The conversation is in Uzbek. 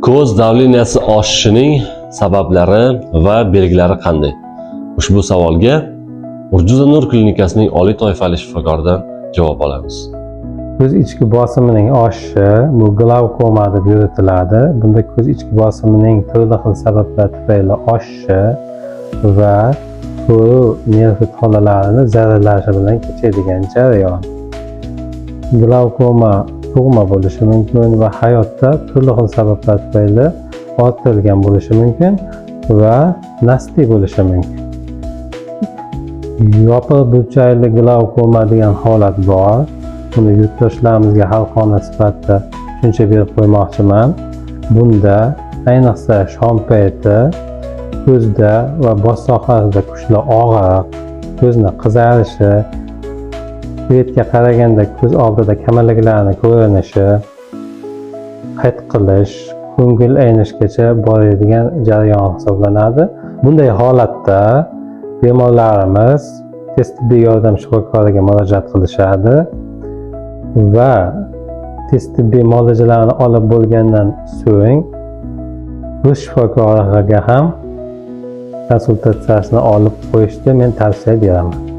Ko'z davleniyasi oshishining sabablari va belgilari qanday? Ushbu savolga Urjuza Nur klinikasining oliy toifali shifokoridan javob olamiz. Ko'z ichki bosimining oshishi bu glavkoma deb yuritiladi. Bunda ko'z ichki bosimining turli xil sabablar tufayli oshishi va ko'ruv nervi tolalarining zararlanishi bilan kechadigan jarayon. Glavkoma tug'ma bo'lishi mumkin va hayotda turli xil sabablar tufayli orttirilgan bo'lishi mumkin va nasliy bo'lishi mumkin. Yopiq burchakli glavkoma degan holat bor. Buni yurtdoshlarimizga xalqona sifatida tushuncha berib qo'ymoqchiman. Bunda ayniqsa shom payti ko'zda va bosh sohasida kuchli og'riq, ko'zni qizarishi, svetga qaraganda ko'z oldida kamalaklarning ko'rinishi, qayt qilish, ko'ngil aynishgacha boradigan jarayon hisoblanadi. Bunday holatda bemorlarimiz tez tibbiy yordam shifokoriga murojaat qilishadi va tez tibbiy muolajalarni olib bo'lgandan so'ng o'z shifokoriga ham konsultatsiyasini olib qo'yishni men tavsiya beraman.